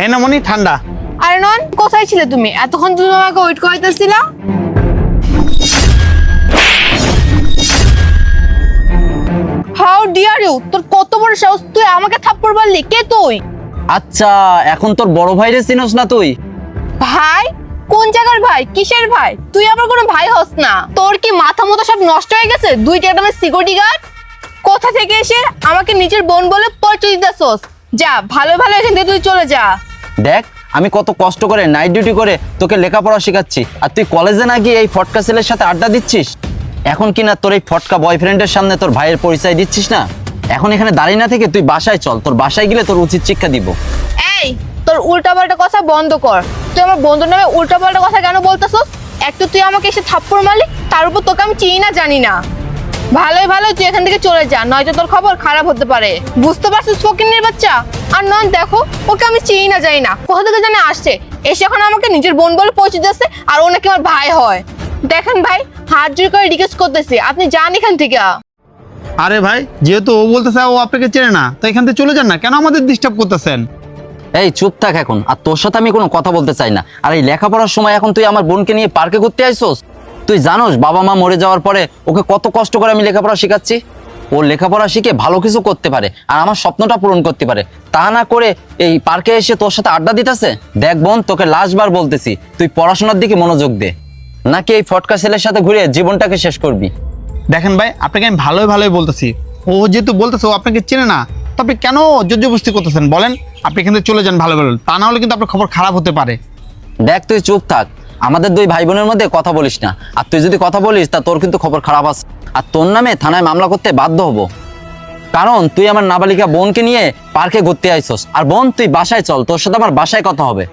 এই না মনি ঠান্ডা। আরে নন, কোথায় ছিলে তুমি? এতক্ষণ তুমি আমাকে ওয়েট করাইতেছিলা। How dare you! তোর কত বড় সাহস, তুই আমাকে থাপ্পড় মারলি? কে তুই? আচ্ছা, এখন তোর বড় ভাইরে চিনোস না তুই? ভাই? কোন জায়গার ভাই? কিসের ভাই? তুই আমার কোনো ভাই হস না। তোর কি মাথা মতো সব নষ্ট হয়ে গেছে? দুইটা একদম সিকিউরিটি গার্ড কোথা থেকে এসে আমাকে নিজের বোন বলে পরিচয় দিতেছস? যা, ভালো ভালো এখান থেকে তুই চলে যা। দেখ, আমি কত কষ্ট করে নাইট ডিউটি করে তোকে লেখাপড়া শেখাচ্ছি, আর তুই কলেজে না গিয়ে এই ফটকা ছেলের সাথে আড্ডা দিচ্ছিস। এখন কি না তোর এই ফটকা বয়ফ্রেন্ডের সামনে তোর ভাইয়ের পরিচয় দিচ্ছিস না? এখন এখানে দাঁড়িয়ে না থেকে তুই বাসায় চল, তোর বাসায় গেলে তোর উচিত শিক্ষা দিব। এই, তোর উল্টাপাল্টা কথা বন্ধ কর। তুই আমার বন্ধুর নামে উল্টাপাল্টা কথা কেন বলতেছস? একটু তুই আমাকে এসে থাপ্পড় মারলি, তার উপর তোকে আমি চিনি না জানি না। ভালোই ভালো তুই এখান থেকে চলে যা, নয়তো তোর খবর খারাপ হতে পারে। বুঝতে পারছিস ফকিন্নির বাচ্চা? আর নয় দেখো, ওকে আমি চিনি না জানি না, কোথা থেকে জানে আসছে, এসে এখন আমাকে নিজের বোন বলে পৌঁছে দিচ্ছে, আর ও নাকি আমার ভাই হয়। দেখেন ভাই, হাত জোর করে রিকোয়েস্ট করতেছি, আপনি যান এখান থেকে। আরে ভাই, যেহেতু ও বলতেছে ও আপনাকে চেনে না, তো এখান থেকে চলে যান না, কেন আমাদের ডিস্টার্ব করতেছেন? এই চুপ থাক এখন, আর তোর সাথে আমি কোনো কথা বলতে চাই না। আর এই লেখাপড়ার সময় এখন তুই আমার বোনকে নিয়ে পার্কে ঘুরতে আইসোস? তুই জানোস বাবা মা মরে যাওয়ার পরে ওকে কত কষ্ট করে আমি লেখাপড়া শেখাচ্ছি। ও লেখাপড়া শিখে ভালো কিছু করতে পারে আর আমার স্বপ্নটা পূরণ করতে পারে, তা না করে এই পার্কে এসে তোর সাথে আড্ডা দিতেছে। দেখ বোন, তোকে লাস্টবার বলতেছি, তুই পড়াশোনার দিকে মনোযোগ দে, নাকি এই ফটকা ছেলের সাথে ঘুরে জীবনটাকে শেষ করবি। দেখেন ভাই, আপনাকে আমি ভালোই ভালোই বলতেছি, ও যেহেতু বলতেছে ও আপনাকে চেনে না, তো আপনি কেন জোরজবস্তি করতেছেন বলেন? আপনি এখান থেকে চলে যান ভালো ভালো, তা না হলে কিন্তু আপনার খবর খারাপ হতে পারে। দেখ, তুই চুপ থাক, আমাদের দুই ভাই বোনের মধ্যে কথা বলিস না। আর তুই যদি কথা বলিস তা তোর কিন্তু খবর খারাপ আছে, আর তোর নামে থানায় মামলা করতে বাধ্য হব। কারণ তুই আমার নাবালিকা বোনকে নিয়ে পার্কে ঘুরতে আইছস। আর বোন, তুই বাসায় চল, তোর সাথে আমার বাসায় কথা হবে।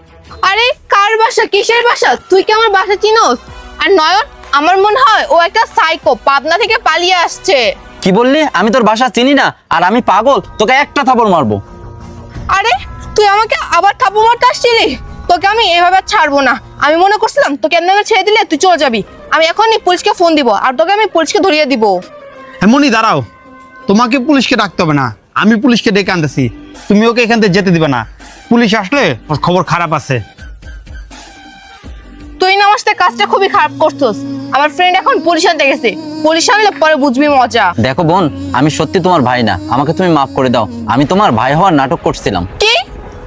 আরে কার বাসা? কিসের বাসা? তুই কি আমার বাসা চিনোস? আর নয়ন, আমার মনে হয় ও একটা সাইকো, পাবনা থেকে পালিয়ে আসছে। কি বললি? আমি তোর বাসা চিনি না আর আমি পাগল? তোকে একটা থাপড় মারবো। আরে তুই আমাকে আবার থাপ্পড় মারতে আসছিলি? তোকে আমি এভাবে ছাড়বো না। আমি মনে করছিলাম তোকে এমনি ছেড়ে দিলে তুই চলে যাবি। আমি এখনই পুলিশকে ফোন দিব, আর তোকে আমি পুলিশকে ধরিয়ে দিব। এমনই দাঁড়াও, তোমাকে পুলিশকে ডাকতে হবে না, আমি পুলিশকে ডেকে আনতেছি। তুমি ওকে এখান থেকে যেতে দিবে না, পুলিশ আসলে ওর খবর খারাপ আছে। তুই না আমার সাথে কাজটা খুবই খারাপ করছস। আমার ফ্রেন্ড এখন পুলিশ আনতে গেছে, পুলিশ আনলে পরে বুঝবি মজা। দেখো বোন, আমি সত্যি তোমার ভাই না, আমাকে তুমি মাফ করে দাও। আমি তোমার ভাই হওয়ার নাটক করছিলাম। কি?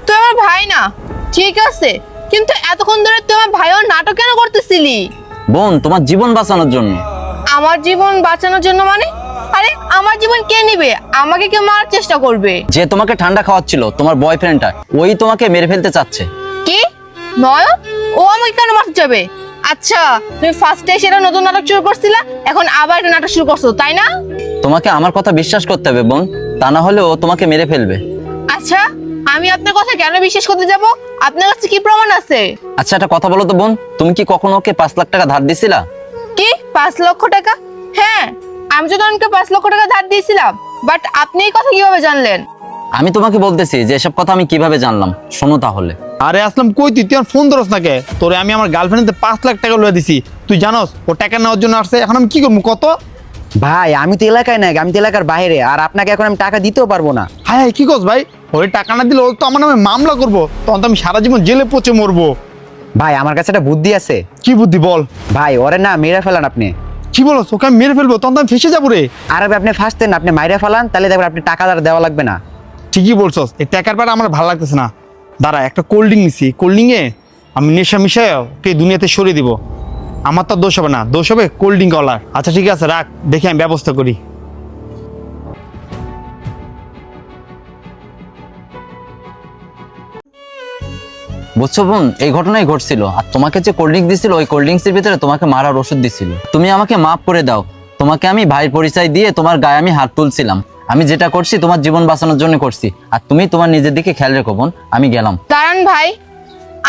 তুই আমার ভাই না? ঠিক আছে, কিন্তু এতক্ষণ ধরে তুই আমার ভাই হওয়ার নাটক কেন করতেছিলি? বোন, তোমার জীবন বাঁচানোর জন্য। আমার জীবন বাঁচানোর জন্য মানে? আরে আমার জীবন কে নিবে? আমাকে কেউ মারার চেষ্টা করবে। যে তোমাকে ঠান্ডা খাওয়াচ্ছিল, তোমার বয়ফ্রেন্ডটা, ওই তোমাকে মেরে ফেলতে চাচ্ছে। কি? নয়, ও আমাকে কেন মারতে যাবে? আচ্ছা, তুমি ফার্স্টে সেটা নতুন নাটক শুরু করছিলা, এখন আবার একটা নাটক শুরু করছো, তাই না? তোমাকে আমার কথা বিশ্বাস করতে হবে বোন, তা না হলে ও তোমাকে মেরে ফেলবে। আচ্ছা, আমি আপনার কথা কেন বিশ্বাস করতে যাব? আপনার কাছে কি প্রমাণ আছে? আচ্ছা, একটা কথা বলো তো বোন, তুমি কি কখনো ওকে 5 লাখ টাকা ধার দিছিলা? কি 5 লক্ষ টাকা? হ্যাঁ, আমি তো তোমাকে 5 লক্ষ টাকা ধার দিয়েছিলাম, বাট আপনি এই কথা কিভাবে জানলেন? আমি তোমাকে বলতেছি যে এসব কথা আমি কিভাবে জানলাম, শোনো তাহলে। আরে আসলাম, কই তুই? তুই আমার ফোন ধরস না কে? তোরে আমি আমার গার্লফ্রেন্ডে 5 লাখ টাকা লয়ে দিছি, তুই জানোস ও টাকা নেওয়ার জন্য আসছে। এখন আমি কি করবো কত? ভাই, আমি তো এলাকায় নাই, আমি তো এলাকার বাইরে, আর আপনাকে এখন আমি টাকা দিতেও পারবো না। হ্যাঁ কি করস ভাই? ওই টাকা না দিলে ও তো আমার নামে মামলা করবো, তখন তো আমি সারা জীবন জেলে পচে মরবো। ভাই, আমার কাছে একটা বুদ্ধি আছে। কি বুদ্ধি বল? ভাই, ওরে না মেরে ফেলান আপনি। কি বলো? ওকে আমি মেরে ফেলবো, তখন তো আমি ফেসে যাবো রে। আর আপনি ফার্স্টেন, আপনি মাইরে ফেলান, তাহলে দেখবেন আপনি টাকা দেওয়া লাগবে না। ঠিকই বলছস, এই টাকার ব্যাপারে আমার ভালো লাগতেছে না। দাঁড়া, একটা কোল্ড ড্রিঙ্ক নিছি, কোল্ড ড্রিঙ্কে আমি নেশা মিশাই ওকে দুনিয়াতে সরিয়ে দিব। আমার তো দোষ হবে না, দোষ হবে কোল্ড ড্রিঙ্ক ওয়ালার। আচ্ছা ঠিক আছে, রাখ, দেখি আমি ব্যবস্থা করি। বুঝছো বোন, এই ঘটনাই ঘটছিল। আর তোমাকে যে কোল্ড ড্রিঙ্ক দিছিল, ওই কোল্ড ড্রিঙ্কসের ভিতরে তোমাকে মারার ওষুধ দিছিল। তুমি আমাকে মাফ করে দাও। তোমাকে আমি ভাইয়ের পরিচয় দিয়ে তোমার গায়ে আমি হাত তুলছিলাম। আমি যেটা করছি তোমার জীবন বাঁচানোর জন্য করছি। আর তুমি তোমার নিজের দিকে খেয়াল রেখো বোন, আমি গেলাম। দাঁড়ান ভাই,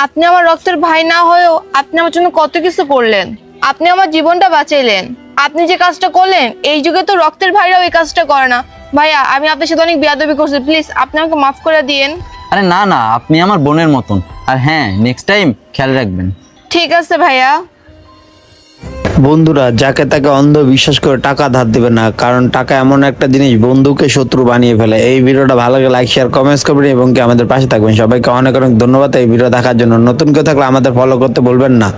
আপনি আমার রক্তের ভাই না হয়েও আপনি আমার জন্য কত কিছু করলেন। আপনি আমার জীবনটা বাঁচাইলেন। আপনি যে কাজটা করলেন, এই যুগে তো রক্তের ভাইরাও এই কাজটা করে না। ভাইয়া, আমি আপনার সাথে অনেক বেয়াদবি করছি, প্লিজ আপনি আমাকে মাফ করে দিয়েন। আরে না না, আপনি আমার বোনের মতন। আর হ্যাঁ, নেক্সট টাইম খেয়াল রাখবেন। ঠিক আছে ভাইয়া। বন্ধুরা যাকে তাকে অন্ধ বিশ্বাস করে টাকা ধার দেবে না, কারণ টাকা এমন একটা জিনিস বন্ধুকে শত্রু বানিয়ে ফেলে। এই ভিডিওটা ভালো লাগে লাইক শেয়ার কমেন্টস করবেন এবং কি আমাদের পাশে থাকবেন। সবাইকে অনেক অনেক ধন্যবাদ এই ভিডিও দেখার জন্য। নতুন কেউ থাকলে আমাদের ফলো করতে ভুলবেন না।